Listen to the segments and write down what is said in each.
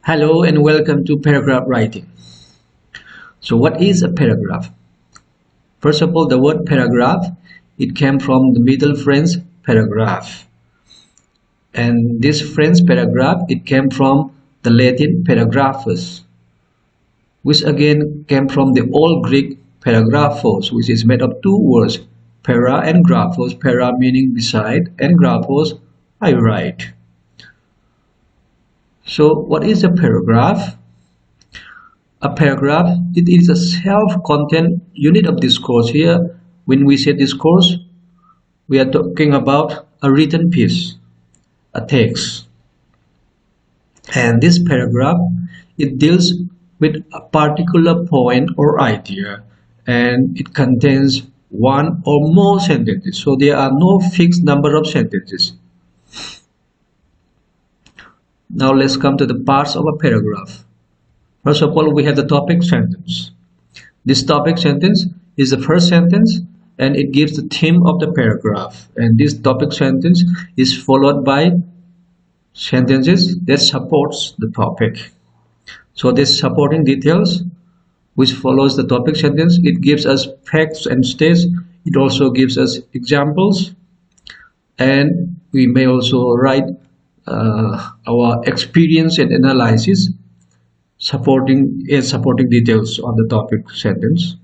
Hello and welcome to paragraph writing. So what is a paragraph? First of all, the word paragraph, it came from the Middle French paragraph. And this French paragraph, it came from the Latin paragraphus, which again came from the Old Greek paragraphos, which is made of two words, para and graphos, para meaning beside and graphos, I write. So what is a paragraph? A paragraph, it is a self-contained unit of discourse. Here, when we say discourse, we are talking about a written piece, a text. And this paragraph, it deals with a particular point or idea, and it contains one or more sentences. So there are no fixed number of sentences. Now let's come to the parts of a paragraph. First of all, we have the topic sentence. This topic sentence is the first sentence and it gives the theme of the paragraph. And this topic sentence is followed by sentences that supports the topic. So this supporting details which follows the topic sentence, it gives us facts and states. It also gives us examples, and we may also write our experience and analysis supporting details on the topic sentence.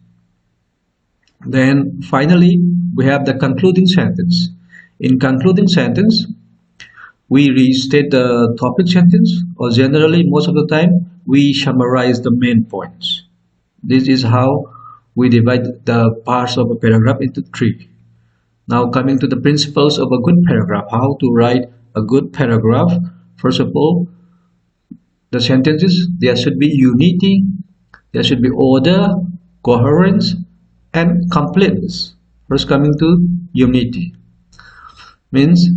Then finally we have the concluding sentence. In concluding sentence, we restate the topic sentence, or generally most of the time we summarize the main points. This is how we divide the parts of a paragraph into three. Now coming to the principles of a good paragraph, how to write a good paragraph. First of all, the sentences, there should be unity, there should be order, coherence, and completeness. First, coming to unity, means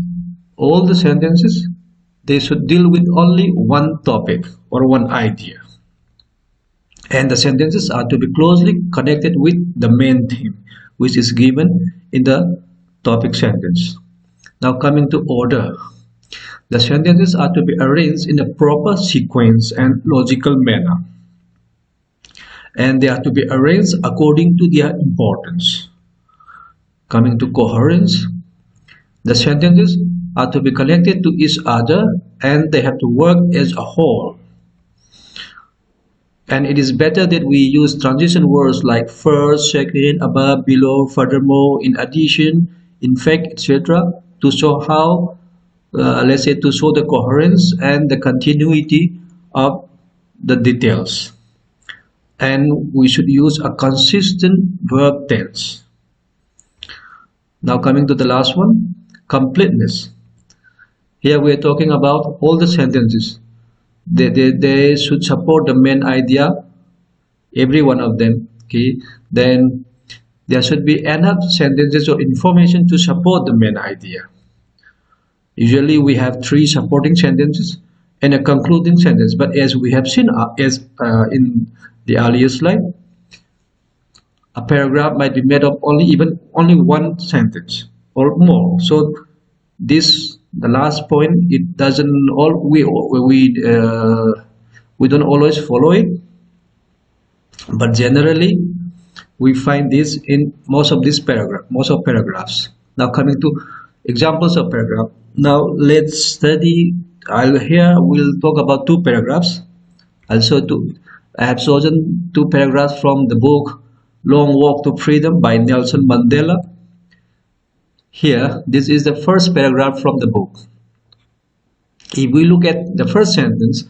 all the sentences, they should deal with only one topic or one idea, and the sentences are to be closely connected with the main theme which is given in the topic sentence. Now coming to order, the sentences are to be arranged in a proper sequence and logical manner, and they are to be arranged according to their importance. Coming to coherence, the sentences are to be connected to each other and they have to work as a whole. And it is better that we use transition words like first, second, above, below, furthermore, in addition, in fact, etc. to show how let's say to show the coherence and the continuity of the details. And we should use a consistent verb tense. Now coming to the last one, completeness. Here we are talking about all the sentences. They should support the main idea, every one of them. Okay, then there should be enough sentences or information to support the main idea. Usually we have three supporting sentences and a concluding sentence, but as we have seen in the earlier slide, a paragraph might be made of only one sentence or more. So this, the last point, it doesn't all we don't always follow it, but generally we find this in most of paragraphs. Now coming to examples of paragraph. Now let's study. Here we'll talk about two paragraphs. Also, I have chosen two paragraphs from the book Long Walk to Freedom by Nelson Mandela. Here, this is the first paragraph from the book. If we look at the first sentence,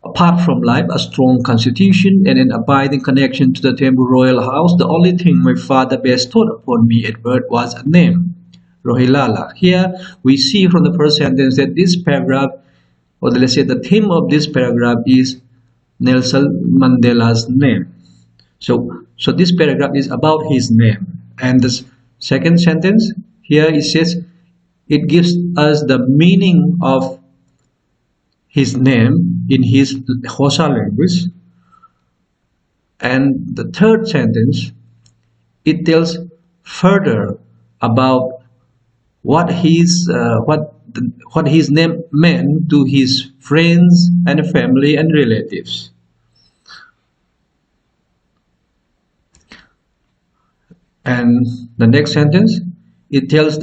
apart from life, a strong constitution, and an abiding connection to the Tembu royal house, the only thing my father bestowed upon me at birth was a name, Rohilala. Here we see from the first sentence that this paragraph, or let's say the theme of this paragraph, is Nelson Mandela's name. So this paragraph is about his name. And the second sentence, here it says, it gives us the meaning of his name in his Xhosa language. And the third sentence, it tells further about what what his name meant to his friends and family and relatives. And the next sentence, it tells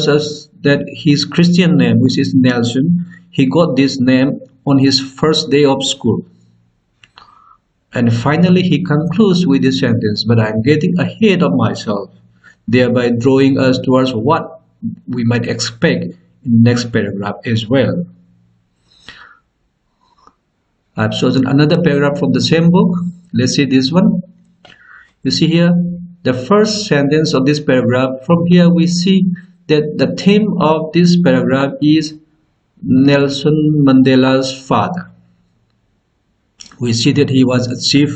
us that his Christian name, which is Nelson, he got this name on his first day of school. And finally, he concludes with this sentence, but I'm getting ahead of myself, thereby drawing us towards what we might expect in the next paragraph as well. I've chosen another paragraph from the same book. Let's see this one. You see here, the first sentence of this paragraph. From here, we see that the theme of this paragraph is Nelson Mandela's father. We see that he was a chief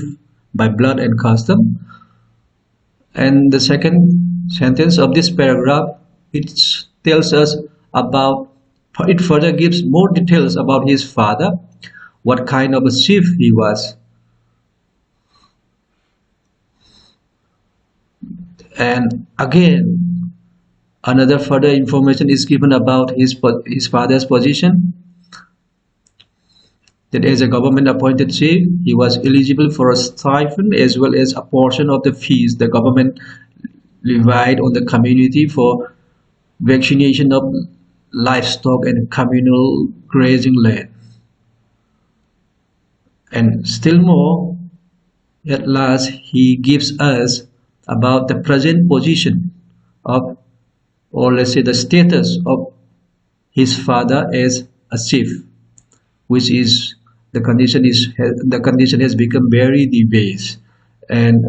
by blood and custom. And the second sentence of this paragraph, it tells us about, it further gives more details about his father, what kind of a chief he was. And again, another further information is given about his father's position. That as a government appointed chief, he was eligible for a stipend as well as a portion of the fees the government levied on the community for vaccination of livestock and communal grazing land. And still more, at last, he gives us about the present position of, or let's say the status of his father as a chief, which is the condition has become very debased and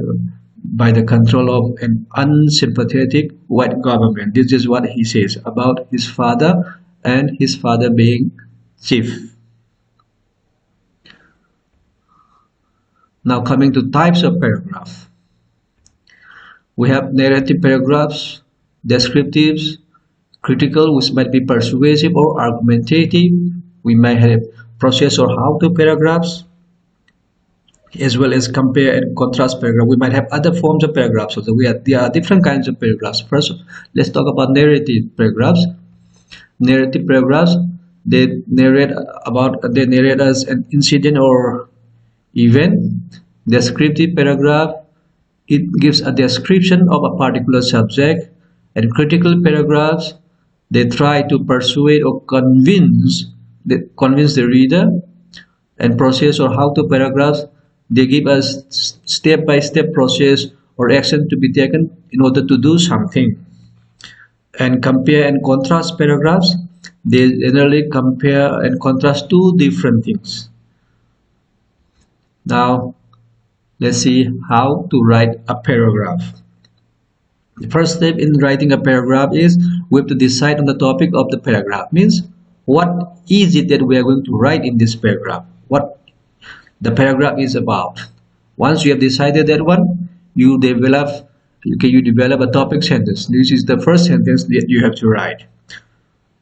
by the control of an unsympathetic white government. This is what he says about his father and his father being chief. Now coming to types of paragraph. We have narrative paragraphs, descriptives, critical, which might be persuasive or argumentative. We might have process or how-to paragraphs, as well as compare and contrast paragraph. We might have other forms of paragraphs. So there are different kinds of paragraphs. First, let's talk about narrative paragraphs. Narrative paragraphs, they narrate us an incident or event. Descriptive paragraph, it gives a description of a particular subject. And critical paragraphs, they try to persuade or convince the reader. And process or how-to paragraphs, they give us step-by-step process or action to be taken in order to do something. And compare and contrast paragraphs, they generally compare and contrast two different things. Now let's see how to write a paragraph. The first step in writing a paragraph is we have to decide on the topic of the paragraph. Means what is it that we are going to write in this paragraph, what the paragraph is about. Once you have decided that one, you develop a topic sentence. This is the first sentence that you have to write.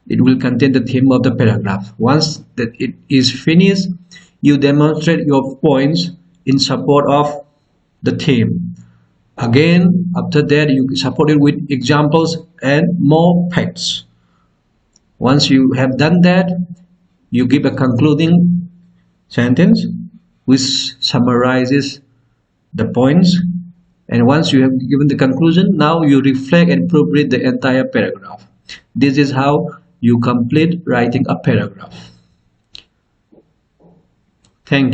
It will contain the theme of the paragraph. Once that it is finished, you demonstrate your points in support of the theme. Again, after that, you support it with examples and more facts. Once you have done that, you give a concluding sentence which summarizes the points. And once you have given the conclusion, now you reflect and proofread the entire paragraph. This is how you complete writing a paragraph. Thank you.